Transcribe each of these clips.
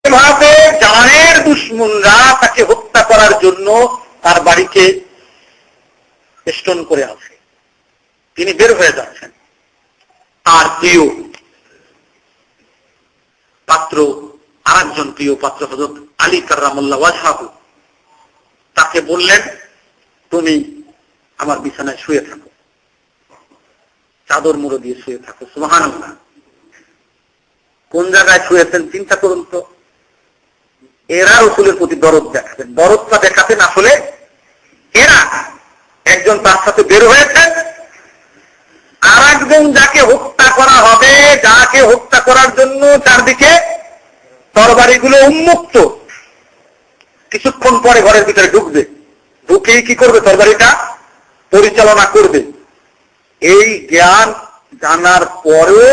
এভাবে জানের দুশমনরা তাকে হত্যা করার জন্য তার বাড়িকে বেষ্টন করে আছে। তিনি বের হয়ে যাচ্ছেন। তার প্রিয় পাত্র, আরেকজন প্রিয় পাত্র হযরত আলী কাররামাল্লাহু ওয়াজহাহু, তাকে বললেন, তুমি আমার বিছানায় শুয়ে থাকো, চাদর মুড়ো দিয়ে শুয়ে থাকো। সুবহানাল্লাহ। কোন জায়গায় শুয়েছেন চিন্তা করুন তো। এরা রাসূলের প্রতি দরদ দেখাতেন। দরদটা দেখাতেন আসলে এরা। একজন তার সাথে বের হয়েছে, আর একজন যাকে হত্যা করা হবে, যাকে হত্যা করার জন্য চারদিকে তরবারিগুলো উন্মুক্ত, কিছুক্ষণ পরে ঘরের ভিতরে ঢুকবে, ঢুকেই কি করবে? তরবারিটা পরিচালনা করবে। এই জ্ঞান জানার পরেও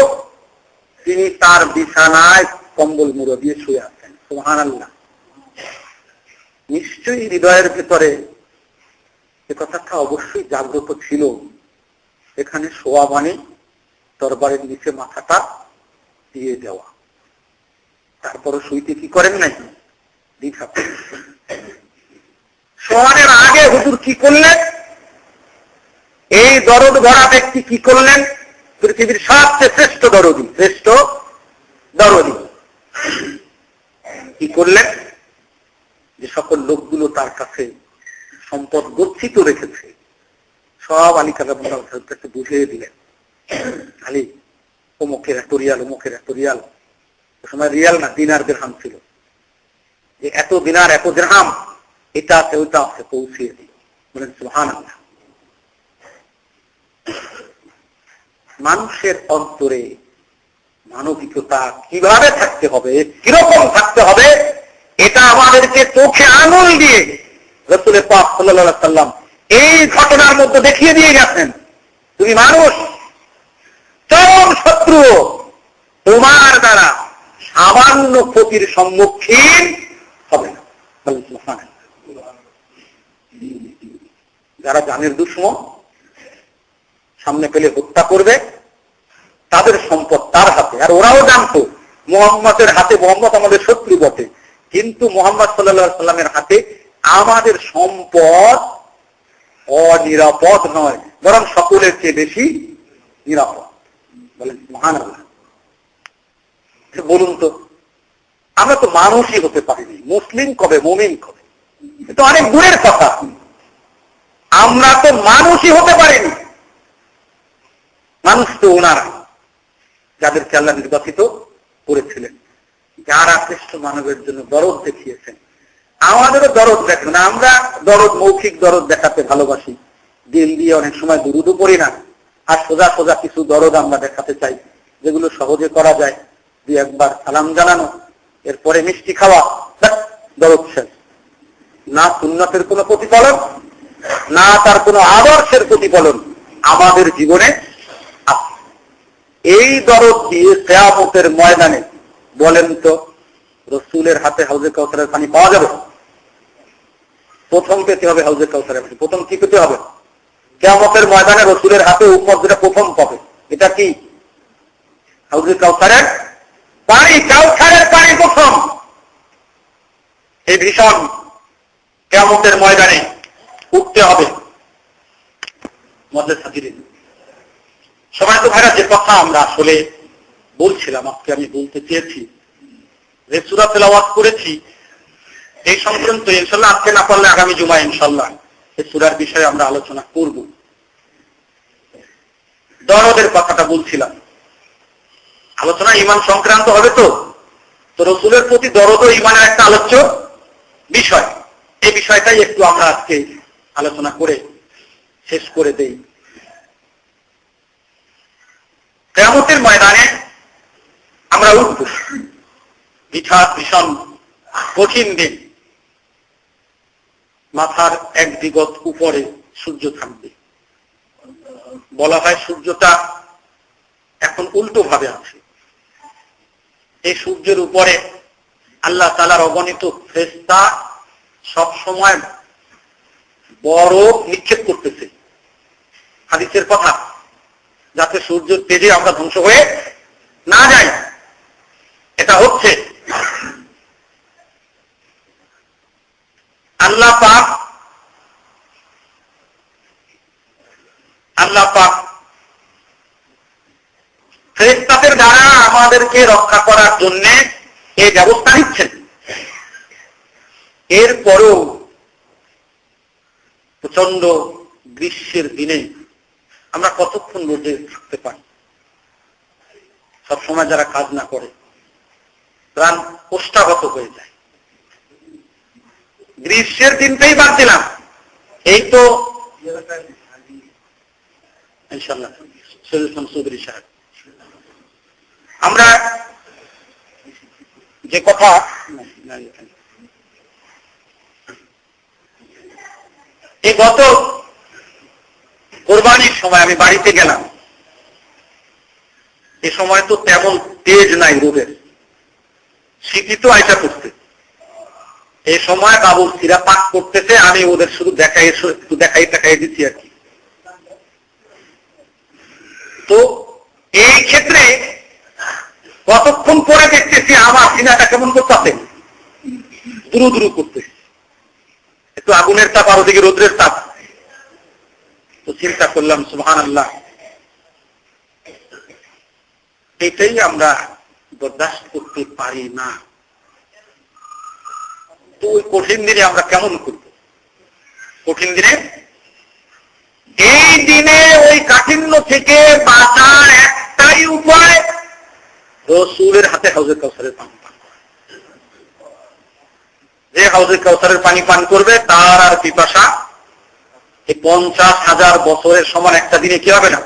তিনি তার বিছানায় কম্বল মুড়ো দিয়ে শুয়ে আছেন। সুবহানাল্লাহ। নিশ্চয়ই হৃদয়ের ভেতরে এ কথাটা অবশ্যই জাগ্রত ছিল, এখানে শোয়া মানে তরবারের নিচে মাথাটা দিয়ে দেওয়া। তারপরে শুইতে কি করেন নাই? দ্বিধা করেন। শোয়ানোর আগে হুজুর কি করলেন? এই দরদ ভরা ব্যক্তি কি করলেন? পৃথিবীর সবচেয়ে শ্রেষ্ঠ দরদি, শ্রেষ্ঠ দরদি কি করলেন? যে সকল লোকগুলো তার কাছে সম্পদ গচ্ছিত রেখেছে, সব আলী কাররামাল্লাহু কাছে বুঝিয়ে দিলেন। আলী, অমুকের এত রিয়াল, অমুকের এত রিয়াল। ওই সময় রিয়াল না, দিনার দিরহাম ছিল। যে এত দিনার, এত দিরহাম, এটা আছে, ওইটা আছে, পৌঁছিয়ে দিই। বলেন সুবহানাল্লাহ। মানুষের অন্তরে মানবিকতা কিভাবে থাকতে হবে, কিরকম থাকতে হবে, এটা আমাদেরকে চোখে আঙুল দিয়ে রাসূল পাক সাল্লাল্লাহু আলাইহি সাল্লাম এই ঘটনার মধ্যে দেখিয়ে দিয়ে গেছেন। তুমি মানুষ, চরম শত্রু, তোমার দ্বারা সামান্য ক্ষতির সম্মুখীন হবে না। যারা জানের দুশমন, সামনে পেলে হত্যা করবে, তাদের সম্পদ তার হাতে। আর ওরাও জানতো মুহাম্মদের হাতে, মুহাম্মদ আমাদের শত্রু বটে, কিন্তু মুহাম্মদ সাল্লাল্লাহু আলাইহি সাল্লামের হাতে আমাদের সম্পদ অনিরাপদ নয়, বরং সকলের চেয়ে বেশি নিরাপদ। বলেন সুবহানাল্লাহ। বলুন তো, আমরা তো মানুষই হতে পারিনি, মুসলিম কবে, মুমিন কবে? এটা অনেক দূরের কথা। আমরা তো মানুষই হতে পারিনি। মানুষ তো ওনারা, যাদেরকে আল্লাহ নির্বাচিত করেছিলেন, যারা শ্রেষ্ঠ মানবের জন্য দরদ দেখিয়েছেন। আমাদেরও দরদ দেখেন। আমরা দরদ, মৌখিক দরদ দেখাতে ভালোবাসি, দিল দিয়ে অনেক সময় দুরুদও পড়ি না। আর সোজা সোজা কিছু দরদ আমরা দেখাতে চাই, যেগুলো সহজে করা যায়। দুই একবার সালাম জানানো, এরপরে মিষ্টি খাওয়া, দরদ শেষ। না সুন্নতের কোনো প্রতিফলন, না তার কোনো আদর্শের প্রতিফলন আমাদের জীবনে আছে। এই দরদ দিয়ে কিয়ামতের ময়দানে বলেন তো, রাসূলের হাতে হাউজে কাউসারের পানি পাওয়া যাবে? প্রথম পেতে হবে হাউজে কাউসারের পানি। প্রথম কি পেতে হবে? কিয়ামতের ময়দানে রাসূলের হাতে উম্মত যেটা প্রথম পাবে, এটা কি? হাউজে কাউসারের পানি। কাউসারের পানি প্রথম। এই ভীষণ কিয়ামতের ময়দানে উঠতে হবে। মধ্যে সাথীদের সবাই তো ভাইরা, যে কথা আমরা আসলে বলছিলাম, আজকে আমি বলতে চেয়েছি, যে সূরা তেলাওয়াত করেছি, এই সংক্রান্ত ইনশাআল্লাহ আজকে না পারলে আগামী জুমায় ইনশাআল্লাহ এই সূরার বিষয়ে আমরা আলোচনা করব। দরদের কথাটা বলছিলাম, আলোচনা ঈমান সংক্রান্ত হবে। তো রাসূলের প্রতি দরদ ও ঈমানের একটা আলোচ্য বিষয়। এই বিষয়টাই একটু আমরা আজকে আলোচনা করে শেষ করে দেই। কিয়ামতের ময়দানে আমরা উঠব, ভীষণ কঠিন দিন। মাথার এক দিগত উপরে সূর্য থাকবে। বলা হয় সূর্যটা এখন উল্টো ভাবে আছে। এই সূর্যের উপরে আল্লাহ তাআলার অগণিত ফেরেশতা সব সময় বরফ নিক্ষেপ করতেছে। হাদিসের কথা, যাতে সূর্যের তেজে আমরা ধ্বংস হয়ে না যাই। এটা হচ্ছে আল্লাহ পাক ফেরেশতাদের দ্বারা আমাদেরকে রক্ষা করার জন্য এই ব্যবস্থা নিচ্ছেন। এরপরও প্রচন্ড গ্রীষ্মের দিনে আমরা কতক্ষণ রোদে থাকতে পারি? সবসময় যারা কাজ না করে প্রাণ কোষ্ঠাগত হয়ে যায়। গ্রীষ্মের দিনটাই বাদ দিলাম, এই তো ইনশাআল্লাহ চৌধুরী সাহেব, আমরা যে কথা এই গত কোরবানির সময় আমি বাড়িতে গেলাম, এ সময় তো তেমন তেজ নাই রোদের, শীতই তো আয়সা করতে। এই সময় বাবুর্চিরা পাক করতেছে, আমি ওদের শুধু দেখাই দিচ্ছি আর কি। তো এই ক্ষেত্রে কতক্ষণ পরে দেখতেছি আমার সিনাটা কেমন করতে দুরু করতেছে, একটু আগুনের তাপ আর ওদিকে রোদ্রের তাপ। তো চিন্তা করলাম সুবহানাল্লাহ, এটাই আমরা বরদাস্ত করতে পারি না। তো ওই কঠিন দিনে আমরা কেমন করব? কঠিন দিনে, এই দিনে ওই কাঠিন্য থেকে বাঁচার একটাই উপায়, রাসূলের হাতে হাউজে কাউসারের পানি পান করা। যে হাউজে কাউসারের পানি পান করবে তার আর পিপাসা এই 50,000 বছরের সমান একটা দিনে কি হবে না।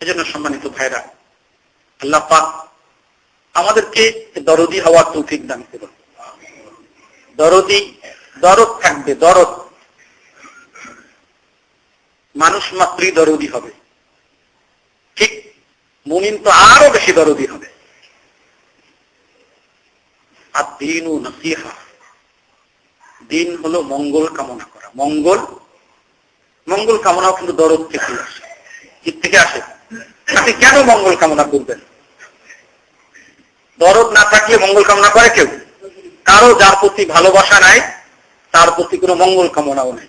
এজন্য সম্মানিত ভাইরা, আল্লাহ পাক আমাদেরকে দরদি হওয়ার তৌফিক দান করুন। দরদ থাকবে, দরদ মানুষ মাত্রই দরদি হবে, ঠিক মুমিন তো আরো বেশি দরদি হবে। আর দিন ও নসিহা, দিন হলো মঙ্গল কামনা করা। মঙ্গল কামনাও কিন্তু দরদ থেকে আসে। কি থেকে আসে? আপনি কেন মঙ্গল কামনা করবেন? দরদ না থাকলে মঙ্গল কামনা করে কেউ? কারো যার প্রতি ভালোবাসা নাই তার প্রতি কোনো মঙ্গল কামনাও নাই।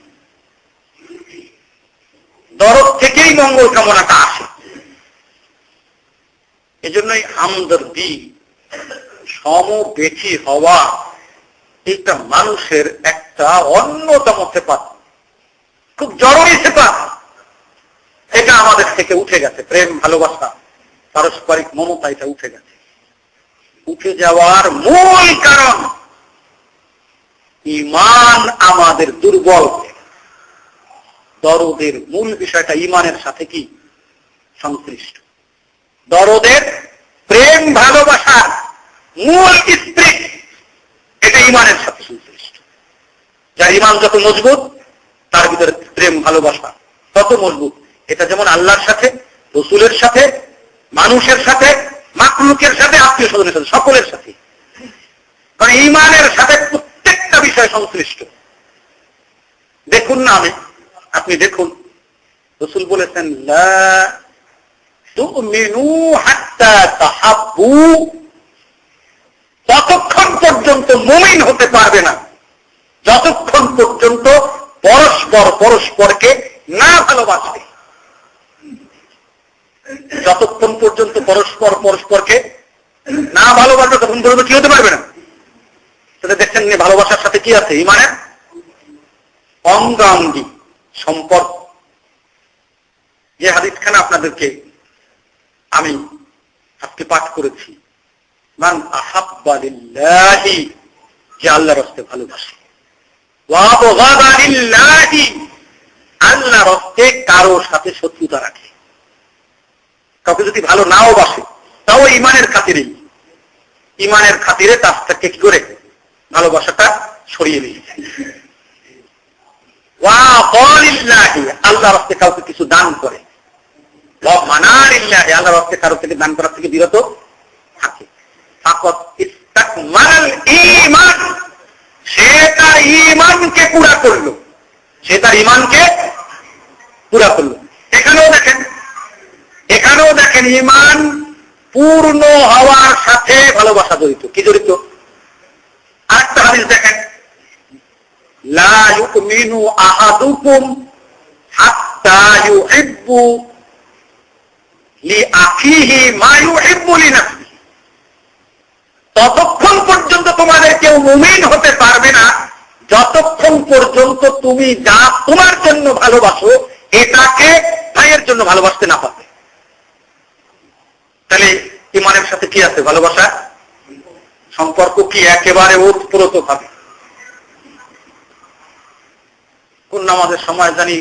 দরদ থেকেই মঙ্গল কামনাটা আসে। এজন্যই হামদর্দি, সমবেশী হওয়া, এটা মানুষের একটা অন্যতম সেপাত, খুব জরুরি সেপাত। এটা আমাদের থেকে উঠে গেছে। প্রেম, ভালোবাসা, পারস্পরিক মমতা, এটা উঠে গেছে। উঠে যাওয়ার মূল কারণ ঈমান আমাদের দুর্বল। দরদের মূল বিষয়টা ঈমানের সাথে কি সংশ্লিষ্ট। দরদের, প্রেম, ভালোবাসার মূল স্ত্রী এটা ঈমানের সাথে সংশ্লিষ্ট। যার ঈমান যত মজবুত তার ভিতরে প্রেম ভালোবাসা তত মজবুত। এটা যেমন আল্লাহর সাথে, রাসূলের সাথে, মানুষের সাথে, মাখলুকের সাথে, আত্মীয় স্বজনের সাথে, সকলের সাথে। কারণ ঈমানের সাথে প্রত্যেকটা বিষয় সংশ্লিষ্ট। দেখুন না, আপনি দেখুন, রাসূল বলেছেন লা তুমিনু হাত্তা তাহাব্বু, ততক্ষণ পর্যন্ত মুমিন হতে পারবে না যতক্ষণ পর্যন্ত পরস্পরকে না ভালোবাসবে। যতক্ষণ পর্যন্ত পরস্পরকে না ভালোবাসবে তখন পর্যন্ত কি হতে পারবে না। সেটা দেখছেন, ভালোবাসার সাথে কি আছে? ঈমানের অঙ্গাঙ্গী সম্পর্ক। যে হাদিসখানা আপনাদেরকে আমি আজকে পাঠ করেছি, মান আহাব্বা লিল্লাহি, যে আল্লাহর রাস্তায় ভালোবাসে, ওয়া আবগাদা লিল্লাহি, আল্লাহর রাস্তায় কারো সাথে শত্রুতা রাখে। কাউকে যদি ভালো নাও বাসে তাও ঈমানের খাতিরেই, ঈমানের খাতিরে তার থেকে কি করে ভালোবাসাটা সরিয়ে দিয়েছে। ওয়া ক্বালিল্লাহি, আল্লাহর রাস্তায় কাউকে কিছু দান করে, ওয়া মানালিল্লাহি, আল্লাহর রাস্তায় কারো থেকে দান করার থেকে বিরত থাকে। ফাকাত ইস্তাকমাল ঈমান, সে তার ঈমানকে পুরা করলো, সে তার ঈমানকে পুরা করলো। এখানেও দেখেন ঈমান পূর্ণ হওয়ার সাথে ভালোবাসা জড়িত। কি জড়িত? আরেকটা হাদিস দেখেন, লা ইউমিনু আহাদুকুম হাত্তা ইউহিব্বু লিআখিহি মা ইউহিব্বু লিনাফসিহি। ততক্ষণ পর্যন্ত তোমাদের কেউ মুমিন হতে পারবে না যতক্ষণ পর্যন্ত তুমি যা তোমার জন্য ভালোবাসো এটাকে ভাইয়ের জন্য ভালোবাসতে না পারবে। তাহলে ইমানের সাথে কি আছে? ভালোবাসা। সম্পর্ক কি একেবারে ওতপ্রোত ভাবে। কোন নামাজের সময় জানি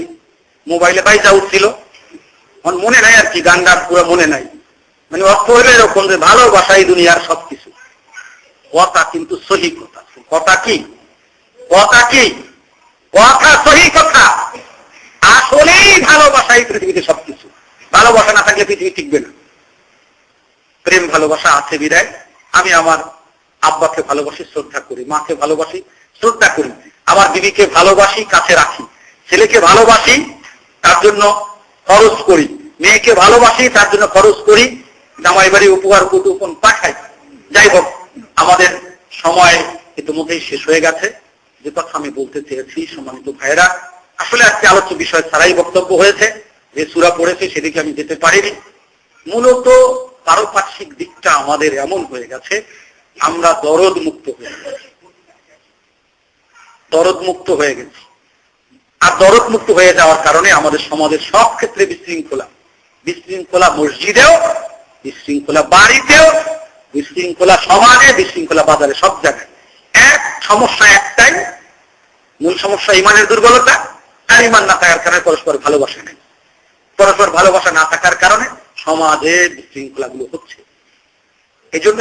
মোবাইলে বাইজা উঠছিল, মনে নাই আর কি, গানটা পুরো মনে নাই, মানে অর্থ হইল এরকম যে ভালোবাসাই দুনিয়ার সবকিছু। কথা কিন্তু সহি কথা। কথা কি? কথা কি? কথা সহি কথা। আসলেই ভালোবাসাই পৃথিবীতে সবকিছু। ভালোবাসা না থাকলে পৃথিবী টিকবে না। প্রেম ভালোবাসা আছে বিদায় আমি আমার আব্বাকে ভালোবাসি, শ্রদ্ধা করি, মাকে ভালোবাসি, শ্রদ্ধা করি, আমার বিবিকে ভালোবাসি, কাছে রাখি, ছেলেকে ভালোবাসি, তার জন্য খরচ করি, মেয়েকে ভালোবাসি, তার জন্য খরচ করি, জামাই বাড়ি উপহার কুটুপন পাঠাই। যাই হোক, আমাদের সময় ইতিমধ্যেই শেষ হয়ে গেছে। যে কথা আমি বলতে চেয়েছি, সম্মানিত ভাইয়েরা, আসলে আজকে আলোচ্য বিষয় ছাড়াই বক্তব্য হয়েছে। যে সূরা পড়েছে সেদিকে আমি যেতে পারিনি। মূলত পারপার্শ্বিক দিকটা আমাদের এমন হয়ে গেছে, আমরা দরদ মুক্ত হয়ে গেছি। দরদ মুক্ত হয়ে গেছি। আর দরদ মুক্ত হয়ে যাওয়ার কারণে আমাদের সমাজের সব ক্ষেত্রে বিশৃঙ্খলা। বিশৃঙ্খলা মসজিদেও, বিশৃঙ্খলা বাড়িতেও, বিশৃঙ্খলা সমাজে, বিশৃঙ্খলা বাজারে, সব জায়গায়। এক সমস্যা একটাই, মূল সমস্যা ইমানের দুর্বলতা। আর ইমান না থাকার কারণে পরস্পর ভালোবাসা নেই। পরস্পর ভালোবাসা না থাকার কারণে সমাজে বিশৃঙ্খলাগুলো হচ্ছে। এই জন্য